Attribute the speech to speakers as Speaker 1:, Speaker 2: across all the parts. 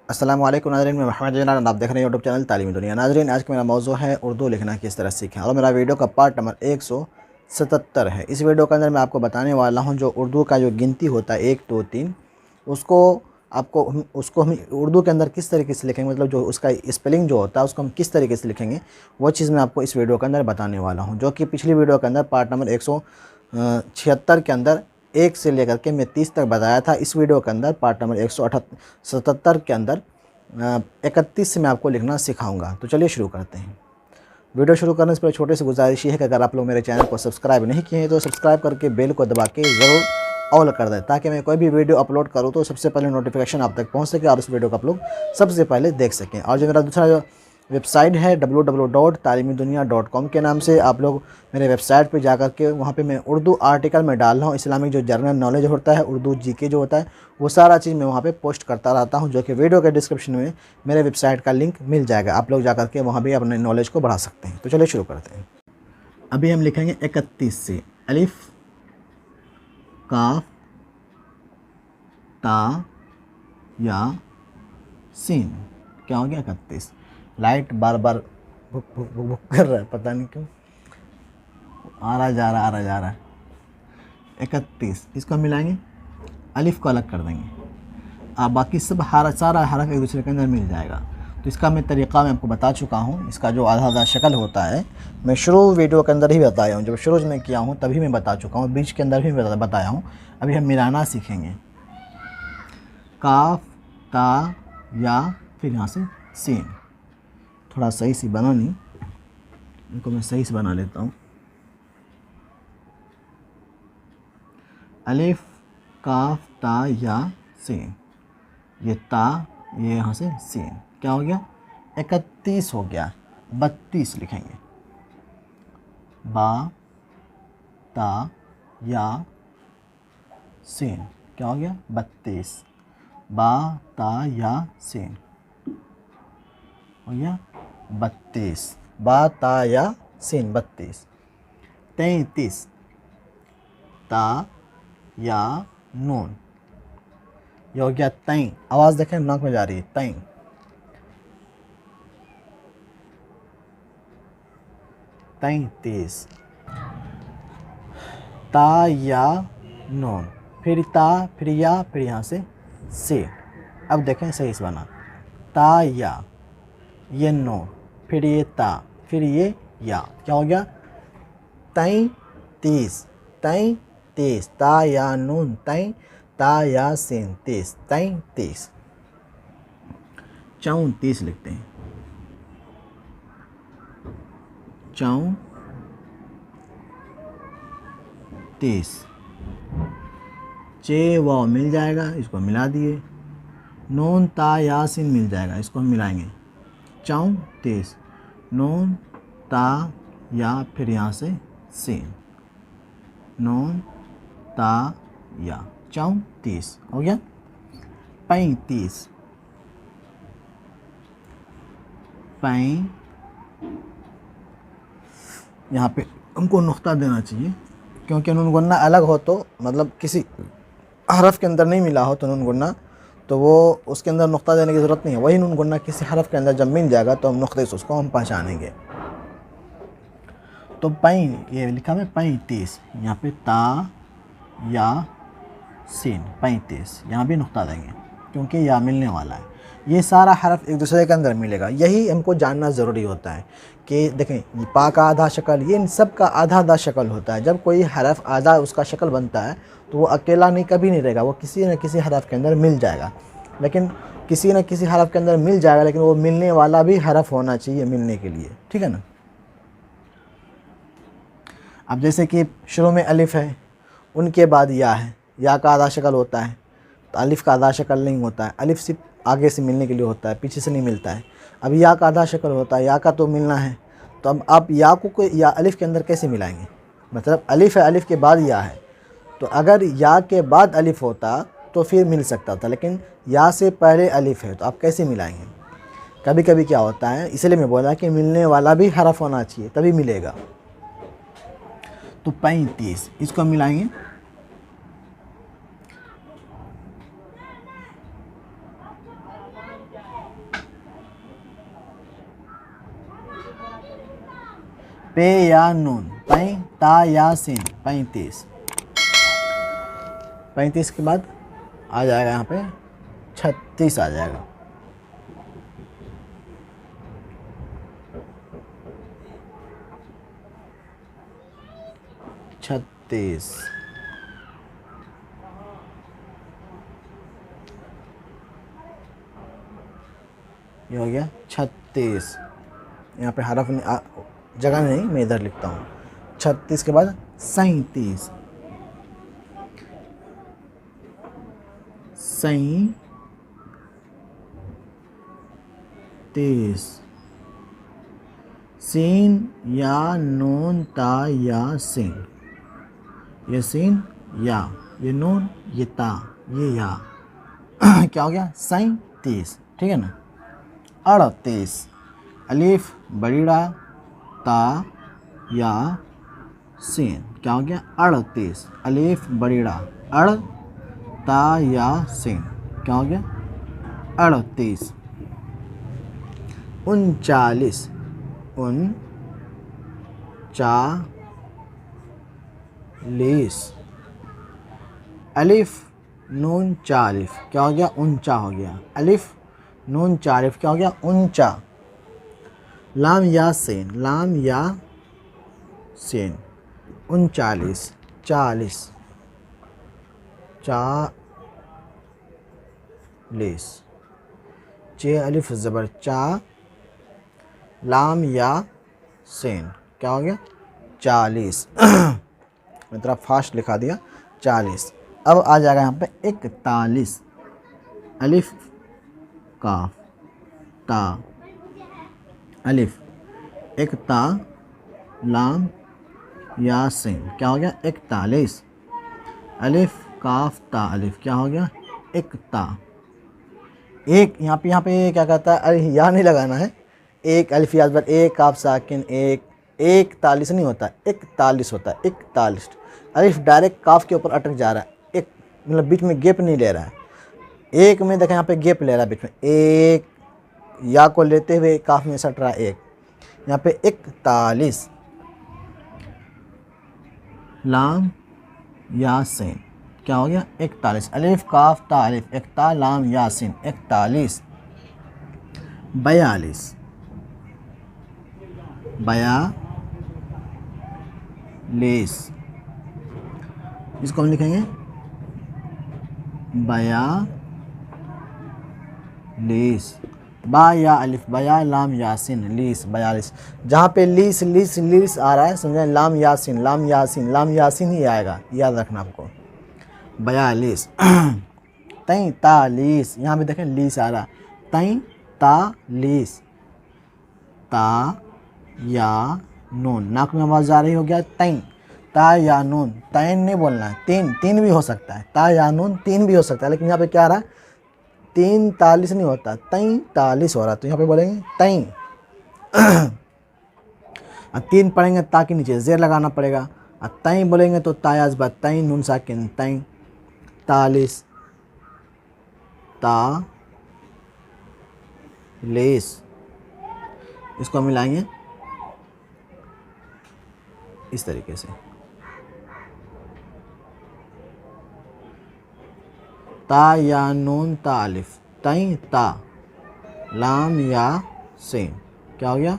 Speaker 1: अस्सलाम वालेकुम नाज़रीन, मैं मोहम्मद जनान, आप देख रहे हैं यूट्यूब चैनल तालीमी दुनिया। नाज़रीन, आज का मेरा मौजू है उर्दू लिखना किस तरह सीखें, और मेरा वीडियो का पार्ट नंबर 177 है। इस वीडियो के अंदर मैं आपको बताने वाला हूं जो उर्दू का जो गिनती होता है 1 2 3, उसको हम उर्दू के अंदर किस तरीके से लिखेंगे, मतलब जो उसका स्पेलिंग जो होता है उसको हम किस तरीके से लिखेंगे, वो चीज़ मैं आपको इस वीडियो के अंदर बताने वाला हूँ। जो कि पिछली वीडियो के अंदर पार्ट नंबर 176 के अंदर 1 से लेकर के मैं 30 तक बताया था। इस वीडियो के अंदर पार्ट नंबर 177 के अंदर 31 से मैं आपको लिखना सिखाऊंगा। तो चलिए शुरू करते हैं। वीडियो शुरू करने से पहले छोटे से गुजारिश ये है कि अगर आप लोग मेरे चैनल को सब्सक्राइब नहीं किए हैं तो सब्सक्राइब करके बेल को दबा के ज़रूर ऑल कर दें, ताकि मैं कोई भी वीडियो अपलोड करूँ तो सबसे पहले नोटिफिकेशन आप तक पहुँच सके और उस वीडियो को आप लोग सबसे पहले देख सकें। और जो मेरा दूसरा जो वेबसाइट है www.तालीमीदुनिया.com के नाम से, आप लोग मेरे वेबसाइट पे जाकर के वहाँ पे मैं उर्दू आर्टिकल में डाल रहा हूँ। इस्लामिक जो जनरल नॉलेज होता है, उर्दू जीके जो होता है, वो सारा चीज़ मैं वहाँ पे पोस्ट करता रहता हूँ, जो कि वीडियो के डिस्क्रिप्शन में मेरे वेबसाइट का लिंक मिल जाएगा। आप लोग जाकर के वहाँ भी अपने नॉलेज को बढ़ा सकते हैं। तो चलिए शुरू करते हैं। अभी हम लिखेंगे 31 से। अलिफ, काफ, ता, या, सीन। क्या हो गया? 31। लाइट बार बार भुक भुक भुक भुक कर रहा है, पता नहीं क्यों, आ रहा जा रहा, आ रहा जा रहा है। 31 इसको मिलाएंगे, अलिफ को अलग कर देंगे, आप बाकी सब सारा हरफ एक दूसरे के अंदर मिल जाएगा। तो इसका मैं तरीक़ा मैं आपको बता चुका हूँ। इसका जो आधा आधा शक्ल होता है मैं शुरू वीडियो के अंदर ही बताया हूँ, जब शुरू में किया हूँ तभी मैं बता चुका हूँ, बीच के अंदर भी बताया हूँ। अभी हम मिलाना सीखेंगे। काफ, ता, या, फिर यहाँ से सीन। थोड़ा सही से बना नहीं, इनको मैं सही से बना लेता हूँ। अलिफ, काफ, ता, या, सीन। ये ता, ये यहाँ से सीन। क्या हो गया? 31 हो गया। 32 लिखेंगे। बा, ता, या, सीन। क्या हो गया? 32। बा, ता, या, सीन हो गया 32। बा, ता, या, सीन 32। 33। ता, या, नून। ये हो गया तई। आवाज़ देखें, नाक में जा रही है, तई। 33। ता, या, नून, फिर ता, फिर या, फिर यहाँ से। अब देखें सही से बना। ता, या, ये नून, फिर ये ता, फिर ये या। क्या हो गया? 33। 33। ता, या, नून, तई, ता, या, सीन, 30। 33। 34 लिखते हैं। 34। चे वाव मिल जाएगा, इसको मिला दिए। नून, ता, या, सीन मिल जाएगा, इसको हम मिलाएंगे। 34। नून, ता, या, फिर यहाँ से सीन। नून, ता, या। 34 हो गया। 35। यहाँ पे हमको नुक्ता देना चाहिए, क्योंकि नून गुन्ना अलग हो तो, मतलब किसी हरफ के अंदर नहीं मिला हो तो नून गुन्ना, तो वो उसके अंदर नुक्ता देने की ज़रूरत नहीं है। वही नून गुन्ना किसी हरफ के अंदर जब मिल जाएगा तो हम नुक्ते से उसको हम पहचानेंगे। तो ये लिखा है 35। यहाँ पे ता, या, सीन 35। यहाँ भी नुक्ता देंगे क्योंकि या मिलने वाला है। ये सारा हरफ एक दूसरे के अंदर मिलेगा, यही हमको जानना ज़रूरी होता है कि देखें, पा का आधा शक्ल, ये इन सब का आधा आधा शक्ल होता है। जब कोई हरफ आधा उसका शक्ल बनता है तो वो अकेला नहीं, कभी नहीं रहेगा, वो किसी न किसी हरफ के अंदर मिल जाएगा। लेकिन किसी न किसी हरफ के अंदर मिल जाएगा, लेकिन वो मिलने वाला भी हरफ होना चाहिए मिलने के लिए, ठीक है ना। अब जैसे कि शुरू में अलिफ है, उनके बाद या है, या का आधा शक्ल होता है, तो अलिफ का आधा शक्ल नहीं होता है। अलिफ सिर्फ आगे से मिलने के लिए होता है, पीछे से नहीं मिलता है। अब या का आधा शक्ल होता है, या का तो मिलना है, तो अब आप या को या अलिफ के अंदर कैसे मिलाएंगे? मतलब अलिफ है, अलिफ के बाद या है, तो अगर या के बाद अलिफ होता तो फिर मिल सकता था, लेकिन या से पहले अलिफ है, तो आप कैसे मिलाएंगे? कभी कभी क्या होता है, इसलिए मैं बोला कि मिलने वाला भी हरफ होना चाहिए तभी मिलेगा। तो 35 इसको मिलाएंगे। पे या नून, पै ता या सीन 35। 35 के बाद आ जाएगा यहाँ पे 36 आ जाएगा। छत्तीस, ये हो गया 36। यहाँ पे हरफ जगह नहीं, मैं इधर लिखता हूँ। 36 के बाद 37, 37, सीन या नून ता या सीन, ये सीन या, ये नून, ये ता, ये या क्या हो गया 37, ठीक है ना। 38, अलिफ बड़ीड़ा ता या सीन, क्या हो गया 38, अलिफ बड़ीड़ा अड़ ता या सीन, क्या हो गया 38। 39, 39, अलिफ नून चालिफ, क्या हो गया ऊंचा हो गया, अलिफ नून चालिफ, क्या हो गया ऊंचा। लाम या सेन, लाम या सेन 39, 40, 40, चे अलिफ ज़बर चा, लाम या सेन, क्या हो गया 40 मैं थोड़ा फास्ट लिखा दिया 40। अब आ जाएगा यहाँ पे 41, अलिफ काफ ता, अलिफ एक ता, लाम या सीन, क्या हो गया 41, अलिफ काफ ता अलिफ, क्या हो गया एक ता। एक यहाँ पे क्या कहता है, अरे यहाँ नहीं लगाना है, एक अलिफ याद पर, एक काफ साकिन, एक 41 नहीं होता, 41 होता है, 41। अलिफ डायरेक्ट काफ के ऊपर अटक जा रहा है, एक मतलब बीच में गैप नहीं ले रहा है। एक में देखें यहाँ पे गैप ले रहा है बीच में, एक या को लेते हुए काफ में सट रहा है एक, यहाँ पे 41, लाम यासीन, क्या हो गया 41, अलिफ काफ ता अलिफ, एक ता लाम यासीन 41। 42, 42, इसको हम लिखेंगे 42, बा या अलिफ, बया लाम यासिन लीस 42। जहाँ पे लीस लीस लीस आ रहा है समझे, लाम यासिन लाम यासिन लाम यासिन ही आएगा, याद रखना आपको 42। 43, यहाँ पे देखें लीस आ रहा, 43, ता या नून, नाक में आवाज़ आ रही हो गया तैं, ता या नून, तैन नहीं बोलना है, तीन तीन भी हो सकता है, ता या नून तीन भी हो सकता है, लेकिन यहाँ पे क्या आ रहा है 43 नहीं होता, 43 हो रहा है, तो यहाँ पे बोलेंगे तैं। तीन पढ़ेंगे ता के नीचे जेर लगाना पड़ेगा, और तैं बोलेंगे तो तायाज बात तैं नून साकिन तैं, 43, ता लेस, इसको मिलाएंगे इस तरीके से, ता या नून ता अलिफ, तैं ता, लाम या सीन, क्या हो गया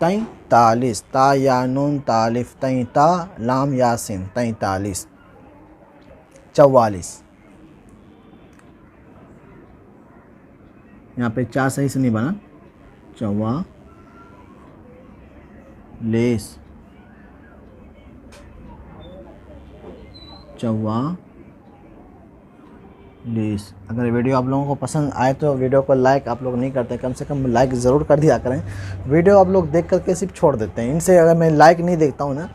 Speaker 1: 43, ता या नून ता अलिफ, तैं ता लाम या सीन 43। 44, यहाँ पे चार सही से नहीं बना, 44, 44। अगर वीडियो आप लोगों को पसंद आए तो वीडियो को लाइक आप लोग नहीं करते, कम से कम लाइक ज़रूर कर दिया करें। वीडियो आप लोग देख करके सिर्फ छोड़ देते हैं, इनसे अगर मैं लाइक नहीं देखता हूँ ना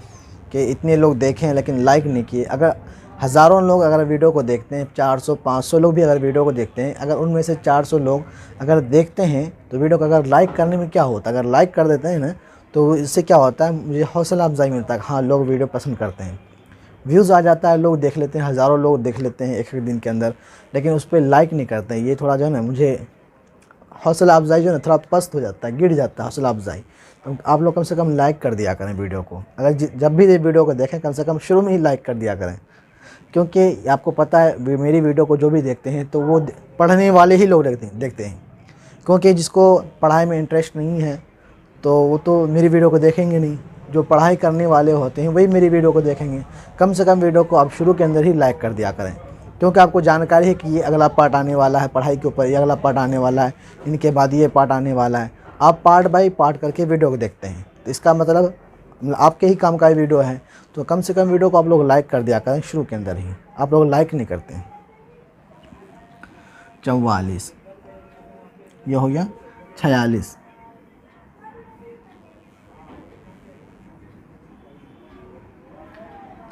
Speaker 1: कि इतने लोग देखें लेकिन लाइक नहीं किए, अगर हज़ारों लोग अगर वीडियो को देखते हैं, 400-500 लोग भी अगर वीडियो को देखते हैं, अगर उनमें से 400 लोग अगर देखते हैं तो वीडियो को अगर लाइक करने में क्या होता है, अगर लाइक कर देते हैं ना तो इससे क्या होता है, मुझे हौसला अफजाई मिलता है, हाँ लोग वीडियो पसंद करते हैं, व्यूज़ आ जाता है, लोग देख लेते हैं, हज़ारों लोग देख लेते हैं एक दिन के अंदर, लेकिन उस पर लाइक नहीं करते हैं। ये थोड़ा जो है ना मुझे हौसला अफजाई जो है ना थोड़ा पस्त हो जाता है, गिर जाता है हौसला अफजाई। तो आप लोग कम से कम लाइक कर दिया करें वीडियो को। अगर जब भी ये वीडियो को देखें कम से कम शुरू में ही लाइक कर दिया करें, क्योंकि आपको पता है मेरी वीडियो को जो भी देखते हैं तो वो पढ़ने वाले ही लोग देखते हैं। क्योंकि जिसको पढ़ाई में इंटरेस्ट नहीं है तो वो तो मेरी वीडियो को देखेंगे नहीं। जो पढ़ाई करने वाले होते हैं वही मेरी वीडियो को देखेंगे। कम से कम वीडियो को आप शुरू के अंदर ही लाइक कर दिया करें, क्योंकि आपको जानकारी है कि ये अगला पार्ट आने वाला है पढ़ाई के ऊपर, ये अगला पार्ट आने वाला है, इनके बाद ये पार्ट आने वाला है। आप पार्ट बाई पार्ट करके वीडियो को देखते हैं, तो इसका मतलब आपके ही काम का ये वीडियो है। तो कम से कम वीडियो को आप लोग लाइक कर दिया करें शुरू के अंदर ही। आप लोग लाइक नहीं करते हैं। 44 ये हो गया। 46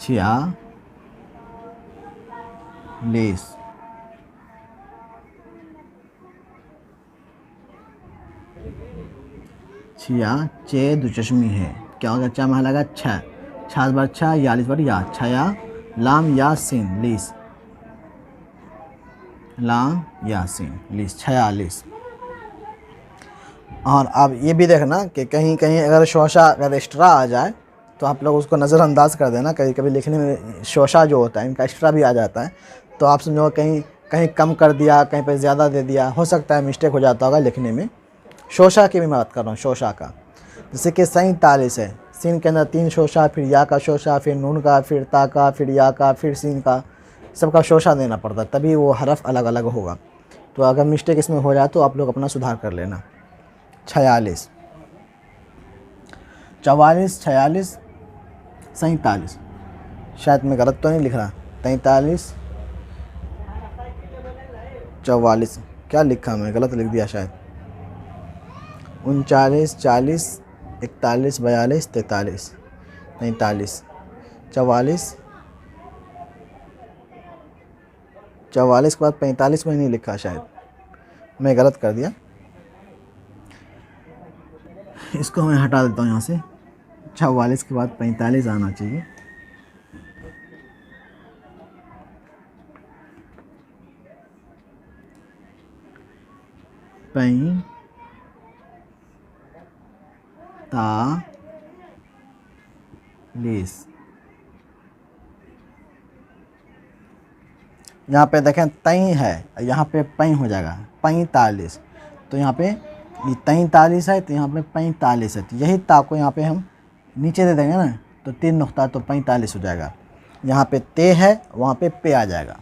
Speaker 1: 46 छिया चे दुचश्मी है, क्या होगा? चा में लगा 6, 6 बार 6, 46 बार या, छया लाम या सीन लीस, लाम या सीन लीस 46। और अब ये भी देखना कि कहीं कहीं अगर शोशा अगर एक्स्ट्रा आ जाए तो आप लोग उसको नज़रअंदाज कर देना। कभी कभी लिखने में शोशा जो होता है इनका एक्स्ट्रा भी आ जाता है, तो आप समझो कहीं कहीं कम कर दिया, कहीं पे ज़्यादा दे दिया, हो सकता है मिस्टेक हो जाता होगा लिखने में। शोशा की भी मैं बात कर रहा हूँ, शोशा का। जैसे कि 47 है, सीन के अंदर 3 शोशा, फिर या का शोशा, फिर नून का, फिर ता का, फिर या का, फिर सीन का, सबका शोशा देना पड़ता है, तभी वो हरफ अलग अलग होगा। तो अगर मिस्टेक इसमें हो जाए तो आप लोग अपना सुधार कर लेना। 46 44 46 47, शायद मैं गलत तो नहीं लिख रहा। 43 44 क्या लिखा मैं, गलत लिख दिया शायद। 39 40 41 42 43 43 44 44 के बाद 45 में नहीं लिखा, शायद मैं गलत कर दिया। इसको मैं हटा देता हूँ यहाँ से। 44 के बाद 45 आना चाहिए। पैंतालीस, यहाँ पे देखें तई है, यहाँ पे पई हो जाएगा 45। तो यहाँ पे ये 43 है, तो यहाँ पे 45 है, तो यही ता को यहाँ पे हम नीचे दे देंगे ना, तो 3 नुक्ता तो 45 हो जाएगा। यहाँ पे ते है, वहाँ पे पे आ जाएगा।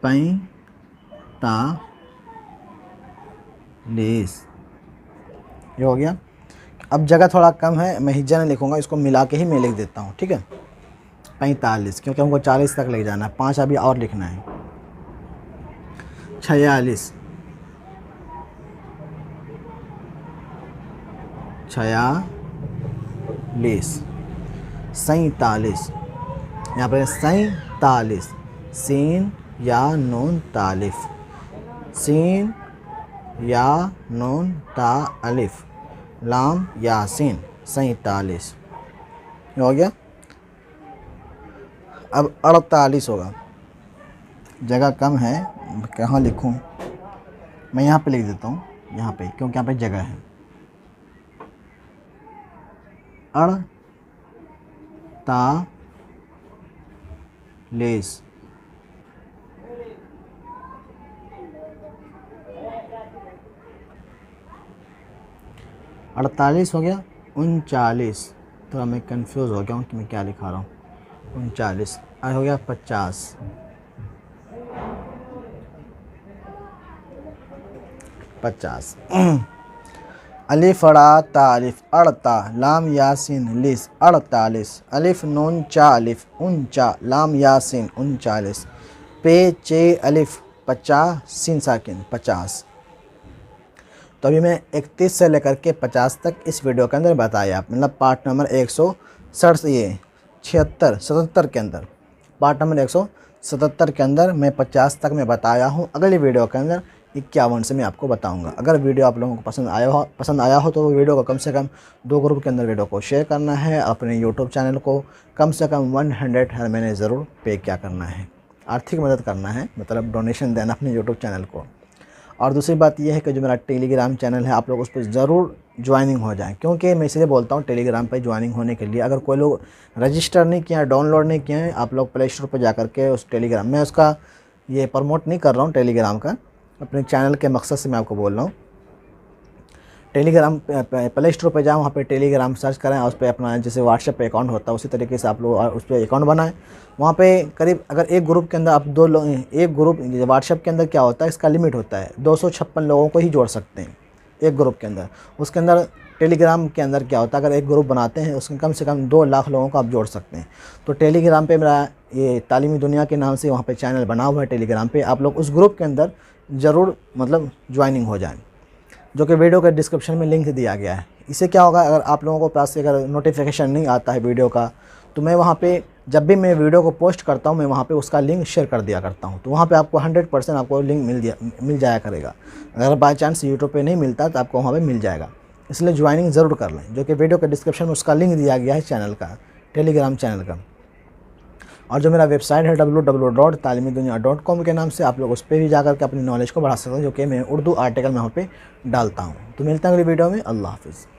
Speaker 1: 45 ये हो गया। अब जगह थोड़ा कम है, मैं हिज्जा नहीं लिखूँगा, इसको मिला के ही मैं लिख देता हूँ, ठीक है। 45 क्योंकि हमको 40 तक ले जाना है, 5 अभी और लिखना है। 46 47 यहाँ पर 47, सीन या नून तालिफ, सीन या नून ता अलिफ, लाम यासीन 47 हो गया। अब 48 होगा, जगह कम है, कहाँ लिखूं? मैं यहाँ पे लिख देता हूँ, यहाँ पे, क्योंकि यहाँ पे जगह है। 48 48 हो गया। 39, थोड़ा मैं कंफ्यूज हो गया हूँ कि मैं क्या लिखा रहा हूँ। 39 हो गया। 50 अलिफ अड़ा तालिफ अड़ता, लाम यासिन लिस 48, अलिफ नून चा अलिफ उनचा, लाम यासिन 39, पे चे अलिफ 50, सीन साकिन 50। तो अभी मैं 31 से लेकर के 50 तक इस वीडियो के अंदर बताया, मतलब पार्ट नंबर 177 के अंदर, पार्ट नंबर 177 के अंदर मैं 50 तक मैं बताया हूँ। अगली वीडियो के अंदर 51 से मैं आपको बताऊंगा। अगर वीडियो आप लोगों को पसंद आया हो तो वो वीडियो को कम से कम 2 ग्रुप के अंदर वीडियो को शेयर करना है। अपने यूट्यूब चैनल को कम से कम 100 हर महीने ज़रूर पे क्या करना है। आर्थिक मदद करना है, मतलब डोनेशन देना अपने यूट्यूब चैनल को। और दूसरी बात यह है कि जो मेरा टेलीग्राम चैनल है आप लोग उस पर ज़रूर ज्वाइनिंग हो जाएं, क्योंकि मैं इसलिए बोलता हूँ टेलीग्राम पर ज्वाइनिंग होने के लिए अगर कोई लोग रजिस्टर नहीं किया है, डाउनलोड नहीं किए हैं, आप लोग प्ले स्टोर पर जा के उस टेलीग्राम, मैं उसका ये प्रमोट नहीं कर रहा हूँ टेलीग्राम का, अपने चैनल के मकसद से मैं आपको बोल रहा हूँ। टेलीग्राम प्ले स्टोर पर जाएँ, वहाँ पे टेलीग्राम सर्च करें और उस पर अपना जैसे व्हाट्सएप पे अकाउंट होता है उसी तरीके से आप लोग उस पर अकाउंट बनाएं। वहाँ पे करीब अगर एक ग्रुप के अंदर आप दो लोग, एक ग्रुप व्हाट्सएप के अंदर क्या होता है, इसका लिमिट होता है 256 लोगों को ही जोड़ सकते हैं एक ग्रुप के अंदर। उसके अंदर टेलीग्राम के अंदर क्या होता है, अगर एक ग्रुप बनाते हैं उसमें कम से कम 2 लाख लोगों को आप जोड़ सकते हैं। तो टेलीग्राम पे मेरा ये तालीमी दुनिया के नाम से वहाँ पे चैनल बना हुआ है टेलीग्राम पे, आप लोग उस ग्रुप के अंदर ज़रूर मतलब ज्वाइनिंग हो जाएं, जो कि वीडियो के डिस्क्रिप्शन में लिंक दिया गया है। इससे क्या होगा, अगर आप लोगों को पास से अगर नोटिफिकेशन नहीं आता है वीडियो का, तो मैं वहाँ पे जब भी मैं वीडियो को पोस्ट करता हूँ मैं वहाँ पे उसका लिंक शेयर कर दिया करता हूँ। तो वहाँ पे आपको 100% आपको लिंक मिल जाया करेगा। अगर बाय चांस यूट्यूब पे नहीं मिलता तो आपको वहाँ पे मिल जाएगा। इसलिए ज्वाइनिंग ज़रूर कर लें, जो कि वीडियो के डिस्क्रिप्शन में उसका लिंक दिया गया है चैनल का, टेलीग्राम चैनल का। और जो मेरा वेबसाइट है www.talimidunia.com के नाम से, आप लोग उस पर भी जाकर के अपनी नॉलेज को बढ़ा सकते हैं, जो कि मैं उर्दू आर्टिकल में वहाँ पे डालता हूँ। तो मिलता है अगली वीडियो में। अल्लाह हाफ़िज़।